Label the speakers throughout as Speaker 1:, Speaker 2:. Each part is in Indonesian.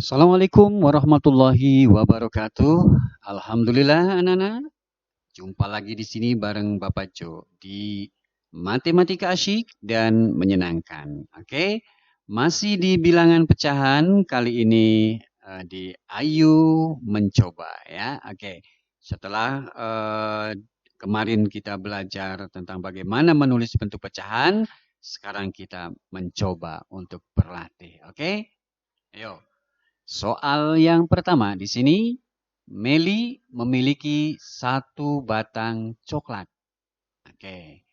Speaker 1: Assalamualaikum warahmatullahi wabarakatuh. Alhamdulillah anak-anak, jumpa lagi di sini bareng Bapak Jo di Matematika Asyik dan Menyenangkan. Oke, masih di bilangan pecahan kali ini di Ayu Mencoba ya. Oke, setelah kemarin kita belajar tentang bagaimana menulis bentuk pecahan, sekarang kita mencoba untuk berlatih. Oke, ayo. Soal yang pertama di sini, Meli memiliki satu batang coklat. Oke,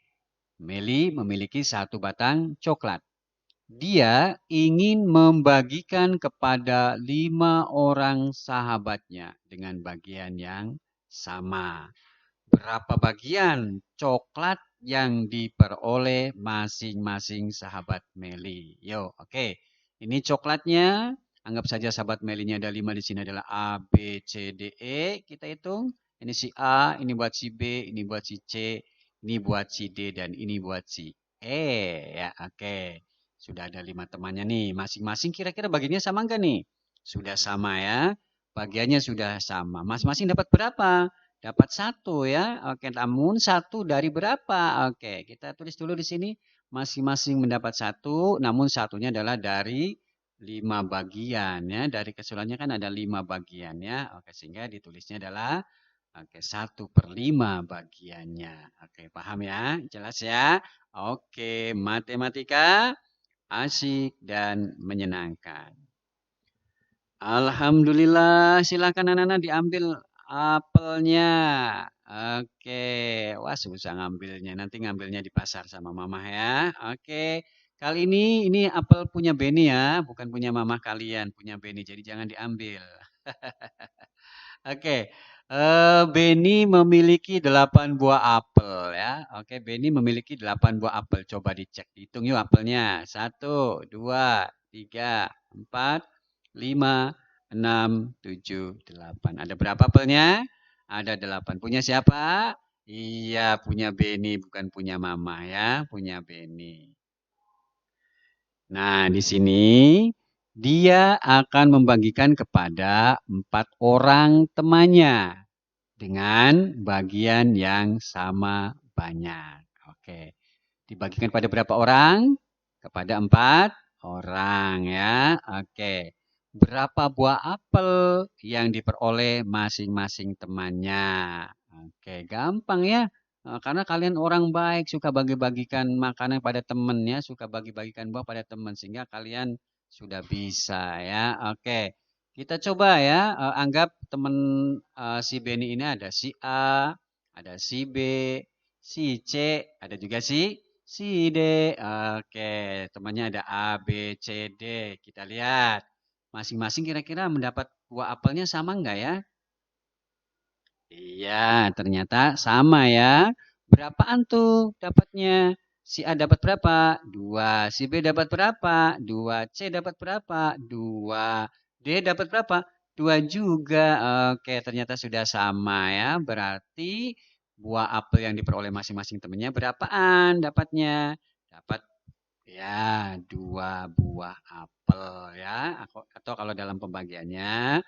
Speaker 1: Meli memiliki satu batang coklat. Dia ingin membagikan kepada 5 orang sahabatnya dengan bagian yang sama. Berapa bagian coklat yang diperoleh masing-masing sahabat Meli? Yo, oke. Ini coklatnya. Anggap saja sahabat Melinya ada 5 di sini adalah A, B, C, D, E. Kita hitung. Ini si A, ini buat si B, ini buat si C, ini buat si D, dan ini buat si E. Ya, oke. Sudah ada 5 temannya nih. Masing-masing kira-kira bagiannya sama enggak nih? Sudah sama ya. Bagiannya sudah sama. Masing-masing dapat berapa? Dapat satu ya. Oke, namun satu dari berapa? Oke, kita tulis dulu di sini. Masing-masing mendapat satu, namun satunya adalah dari 5 bagian ya. Dari keseluruhannya kan ada 5 bagian ya. Oke, sehingga ditulisnya adalah 1/5 bagiannya. Oke, paham ya? Jelas ya? Oke, matematika asyik dan menyenangkan. Alhamdulillah, silakan anak-anak diambil apelnya. Oke, wah susah ngambilnya. Nanti ngambilnya di pasar sama mamah ya. Oke, kali ini apel punya Beni ya, bukan punya mamah kalian, punya Beni. Jadi jangan diambil. Oke, Beni memiliki 8 buah apel ya. Oke, Beni memiliki 8 buah apel. Coba dicek, dihitung yuk apelnya. 1, 2, 3, 4, 5, 6, 7, 8. Ada berapa apelnya? Ada 8. Punya siapa? Iya, punya Beni, bukan punya Mama ya. Punya Beni. Nah, di sini dia akan membagikan kepada 4 orang temannya dengan bagian yang sama banyak. Oke, dibagikan pada berapa orang? Kepada 4 orang ya. Oke, berapa buah apel yang diperoleh masing-masing temannya? Oke, gampang ya. Karena kalian orang baik, suka bagi-bagikan makanan pada temennya, suka bagi-bagikan buah pada teman, sehingga kalian sudah bisa ya. Oke, kita coba ya, anggap teman si Beni ini ada si A, ada si B, si C, ada juga si D. Oke, temannya ada A, B, C, D. Kita lihat. Masing-masing kira-kira mendapat buah apelnya sama enggak ya? Iya, ternyata sama ya. Berapaan tuh dapatnya? Si A dapat berapa? 2. Si B dapat berapa? 2. C dapat berapa? 2. D dapat berapa? 2 juga. Oke, ternyata sudah sama ya. Berarti buah apel yang diperoleh masing-masing temannya berapaan dapatnya? Dapat ya 2 buah apel ya. Atau kalau dalam pembagiannya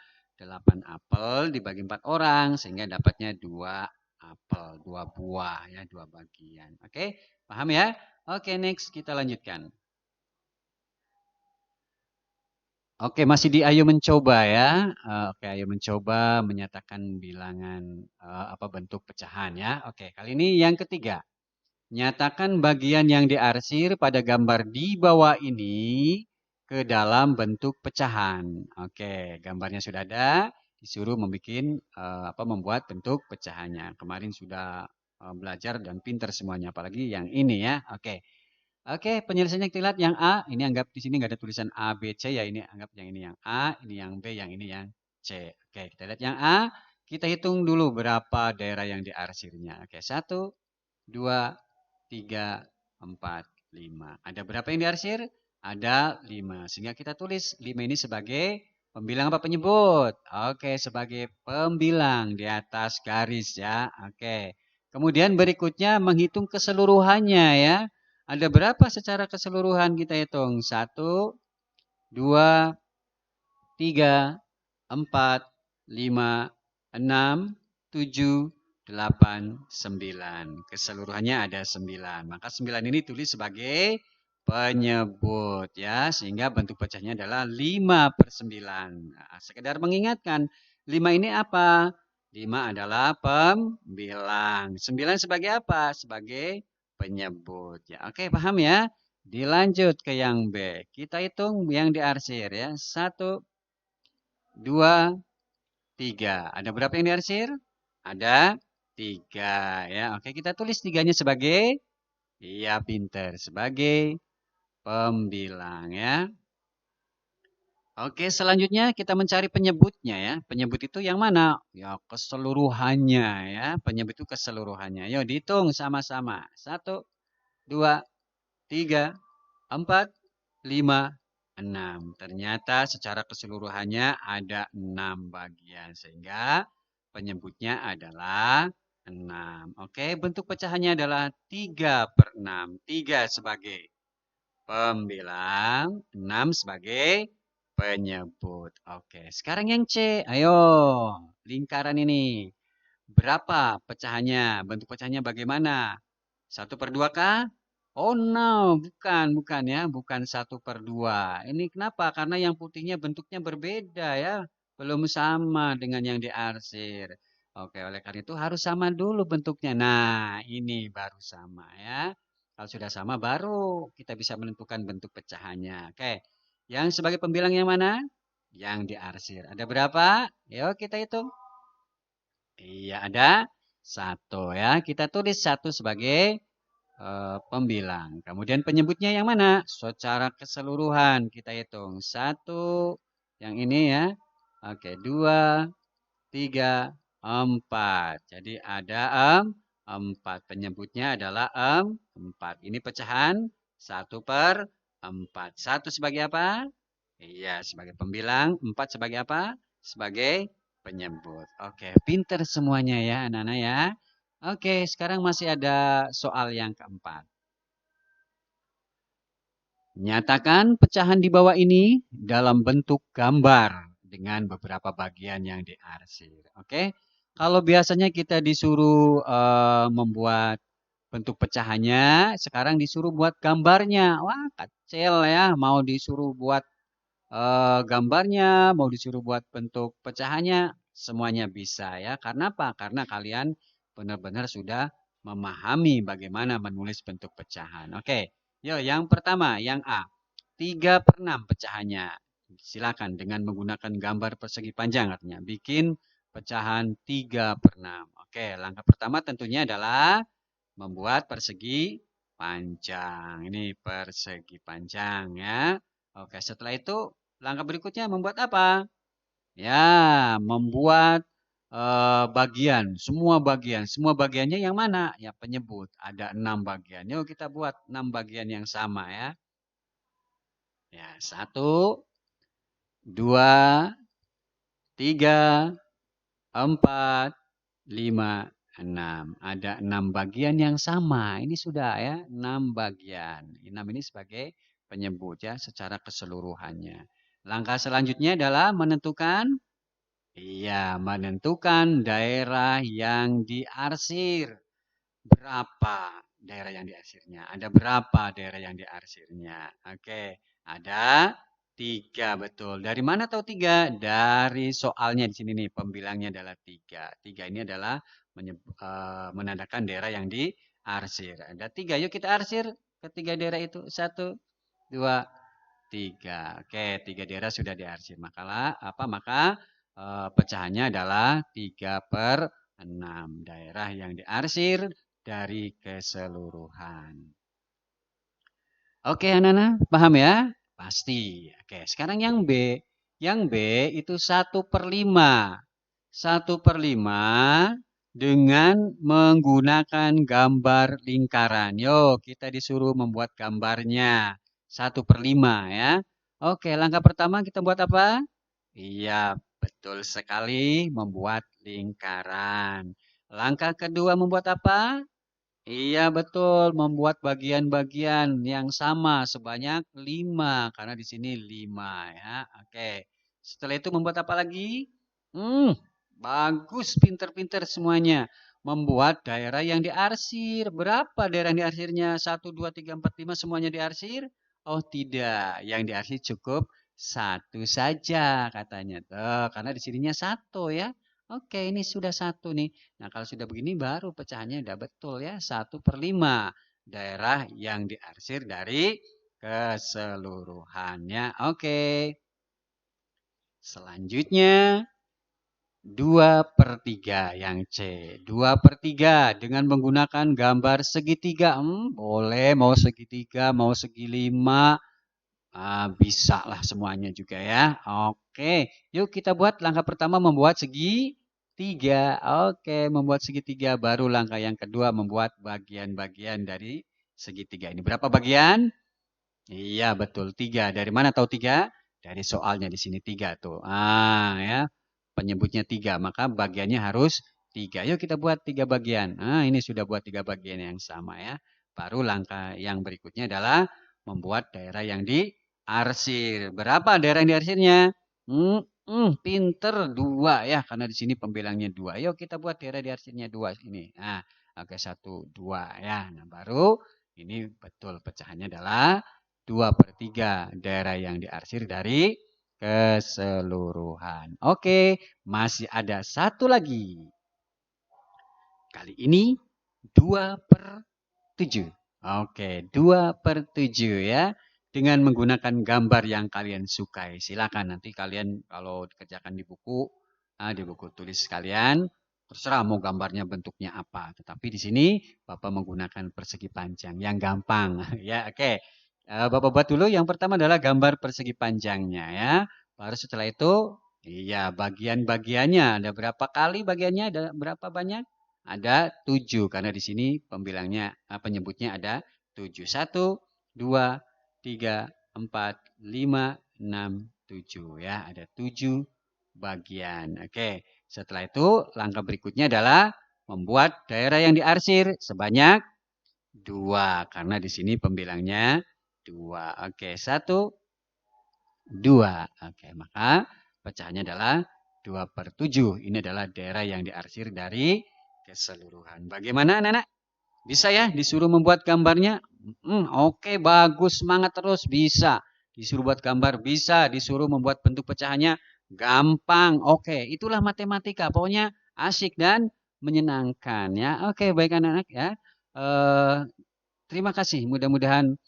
Speaker 1: 8 apel dibagi 4 orang sehingga dapatnya 2 apel, 2 buah ya, 2 bagian. Oke, paham ya? Oke, next kita lanjutkan. Oke, masih di Ayo Mencoba ya. Oke, Ayo Mencoba menyatakan bilangan apa bentuk pecahan ya. Oke, kali ini yang ketiga. Nyatakan bagian yang diarsir pada gambar di bawah ini ke dalam bentuk pecahan. Oke, gambarnya sudah ada. Disuruh membuat bentuk pecahannya. Kemarin sudah belajar dan pinter semuanya, apalagi yang ini ya. Oke. Oke, penyelesaiannya kita lihat yang A. Ini anggap di sini nggak ada tulisan A, B, C ya. Ini anggap yang ini yang A, ini yang B, yang ini yang C. Oke, kita lihat yang A. Kita hitung dulu berapa daerah yang diarsirnya. Oke, 1, 2, 3, 4, 5. Ada berapa yang diarsir? Ada 5. Sehingga kita tulis 5 ini sebagai pembilang apa penyebut? Oke, sebagai pembilang di atas garis ya. Oke. Kemudian berikutnya menghitung keseluruhannya ya. Ada berapa secara keseluruhan kita hitung? 1, 2, 3, 4, 5, 6, 7, 8, 9. Keseluruhannya ada 9. Maka 9 ini tulis sebagai penyebut ya. Sehingga bentuk pecahnya adalah 5/9. Nah, sekedar mengingatkan, 5 ini apa? 5 adalah pembilang. 9 sebagai apa? Sebagai penyebut. Ya, oke, paham ya? Dilanjut ke yang B. Kita hitung yang diarsir ya. 1, 2, 3. Ada berapa yang diarsir? Ada 3 ya. Oke, kita tulis 3-nya sebagai, iya pinter, sebagai pembilang ya. Oke, selanjutnya kita mencari penyebutnya ya. Penyebut itu yang mana? Ya, keseluruhannya ya. Penyebut itu keseluruhannya. Yuk dihitung sama-sama. 1, 2, 3, 4, 5, 6. Ternyata secara keseluruhannya ada 6 bagian. Sehingga penyebutnya adalah 6. Oke, bentuk pecahannya adalah 3/6. 3 sebagai pembilang, 6 sebagai penyebut. Oke, sekarang yang C. Ayo, lingkaran ini. Berapa pecahannya? Bentuk pecahannya bagaimana? 1/2 kah? Oh no, bukan ya, bukan 1/2. Ini kenapa? Karena yang putihnya bentuknya berbeda ya, belum sama dengan yang diarsir. Oke, oleh karena itu harus sama dulu bentuknya. Nah, ini baru sama ya. Kalau sudah sama baru kita bisa menentukan bentuk pecahannya. Oke, yang sebagai pembilang yang mana? Yang diarsir. Ada berapa? Yuk kita hitung. Iya, ada 1 ya. Kita tulis 1 sebagai pembilang. Kemudian penyebutnya yang mana? Secara keseluruhan kita hitung. 1, yang ini ya. Oke, 2, 3, 4. Jadi ada 4. Penyebutnya adalah 4. Ini pecahan 1/4. 1 sebagai apa? Iya, sebagai pembilang. 4 sebagai apa? Sebagai penyebut. Oke, pinter semuanya ya anak-anak ya. Oke, sekarang masih ada soal yang keempat. Nyatakan pecahan di bawah ini dalam bentuk gambar dengan beberapa bagian yang diarsir. Oke, kalau biasanya kita disuruh membuat bentuk pecahannya, sekarang disuruh buat gambarnya. Wah, kecil ya, mau disuruh buat gambarnya, mau disuruh buat bentuk pecahannya, semuanya bisa ya. Karena apa? Karena kalian benar-benar sudah memahami bagaimana menulis bentuk pecahan. Oke, yuk yang pertama, yang A. 3/6 pecahannya. Silakan dengan menggunakan gambar persegi panjang artinya. Bikin pecahan 3/6. Oke, langkah pertama tentunya adalah membuat persegi panjang. Ini persegi panjang ya. Oke, setelah itu langkah berikutnya membuat apa? Ya, membuat bagian, semua bagian. Semua bagiannya yang mana? Ya, penyebut. Ada 6 bagian. Yuk kita buat 6 bagian yang sama ya. Ya, 1, 2, 3, 4, 5, 6. Ada 6 bagian yang sama. Ini sudah ya, 6 bagian. 6 ini sebagai penyebut ya secara keseluruhannya. Langkah selanjutnya adalah menentukan, iya, menentukan daerah yang diarsir. Berapa daerah yang diarsirnya? Ada berapa daerah yang diarsirnya? Oke, ada 3 betul. Dari mana tahu 3? Dari soalnya di sini nih, pembilangnya adalah 3. 3 ini adalah menandakan daerah yang diarsir. Ada 3. Yuk kita arsir ketiga daerah itu. 1, 2, 3. Oke, 3 daerah sudah diarsir. Maka pecahannya adalah 3/6 daerah yang diarsir dari keseluruhan. Oke, anak-anak, paham ya? Pasti. Oke, sekarang yang B. Yang B itu 1/5. 1/5 dengan menggunakan gambar lingkaran. Yuk, kita disuruh membuat gambarnya. 1/5 ya. Oke, langkah pertama kita buat apa? Iya, betul sekali, membuat lingkaran. Langkah kedua membuat apa? Iya betul, membuat bagian-bagian yang sama sebanyak 5 karena di sini 5 ya. Oke. Setelah itu membuat apa lagi? Bagus, pinter-pinter semuanya. Membuat daerah yang diarsir. Berapa daerah yang diarsirnya? 1, 2, 3, 4, 5 semuanya diarsir? Oh tidak, yang diarsir cukup satu saja katanya. Tuh, karena di sininya satu ya. Oke, ini sudah satu nih. Nah kalau sudah begini baru pecahannya udah betul ya. 1/5 daerah yang diarsir dari keseluruhannya. Oke. Selanjutnya 2/3 yang C. 2/3 dengan menggunakan gambar segitiga. Boleh mau segitiga, mau segi 5. Bisa lah semuanya juga ya. Oke, yuk kita buat langkah pertama membuat segitiga. Oke, membuat segitiga. Baru langkah yang kedua membuat bagian-bagian dari segitiga ini. Berapa bagian? Iya betul 3. Dari mana tahu 3? Dari soalnya di sini 3 tuh. Ya. Penyebutnya 3, maka bagiannya harus 3. Yuk kita buat 3 bagian. Ini sudah buat 3 bagian yang sama ya. Baru langkah yang berikutnya adalah membuat daerah yang diarsir. Berapa daerah yang diarsirnya? Pinter 2 ya, karena di sini pembilangnya 2. Yuk kita buat daerah diarsirnya 2 ini. Nah, oke 1, 2 ya. Nah, baru ini betul pecahannya adalah 2/3 daerah yang diarsir dari keseluruhan. Oke, masih ada satu lagi. Kali ini 2/7. Oke, 2/7 ya. Dengan menggunakan gambar yang kalian sukai. Silakan nanti kalian kalau dikerjakan di buku tulis kalian, terserah mau gambarnya bentuknya apa. Tetapi di sini Bapak menggunakan persegi panjang yang gampang. Ya, oke. Bapak buat dulu. Yang pertama adalah gambar persegi panjangnya ya. Baru setelah itu, iya bagian-bagiannya. Ada berapa kali bagiannya? Ada berapa banyak? Ada 7 karena di sini pembilangnya penyebutnya ada 7. 1, 2, 3, 4, 5, 6, 7 ya. Ada 7 bagian. Oke, setelah itu langkah berikutnya adalah membuat daerah yang diarsir sebanyak 2 karena di sini pembilangnya 2. Oke, 1, 2. Oke, maka pecahannya adalah 2/7. Ini adalah daerah yang diarsir dari keseluruhan. Bagaimana anak-anak? Bisa ya disuruh membuat gambarnya? Oke, bagus, semangat terus. Bisa. Disuruh buat gambar, bisa. Disuruh membuat bentuk pecahannya, gampang. Oke, itulah matematika. Pokoknya asik dan menyenangkan ya. Oke, baik anak-anak ya. Eh, Terima kasih. Mudah-mudahan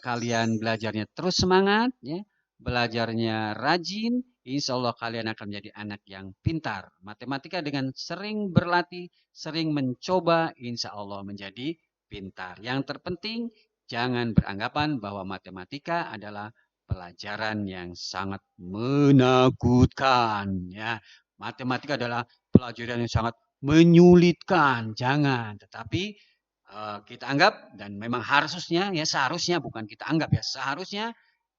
Speaker 1: kalian belajarnya terus semangat ya. Belajarnya rajin, insya Allah kalian akan menjadi anak yang pintar. Matematika dengan sering berlatih, sering mencoba, insya Allah menjadi pintar. Yang terpenting, jangan beranggapan bahwa matematika adalah pelajaran yang sangat menakutkan. Ya, matematika adalah pelajaran yang sangat menyulitkan. Jangan, tetapi kita anggap dan memang harusnya ya seharusnya bukan kita anggap ya seharusnya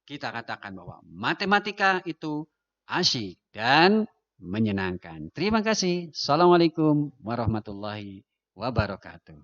Speaker 1: kita katakan bahwa matematika itu asyik dan menyenangkan. Terima kasih. Assalamualaikum warahmatullahi wabarakatuh.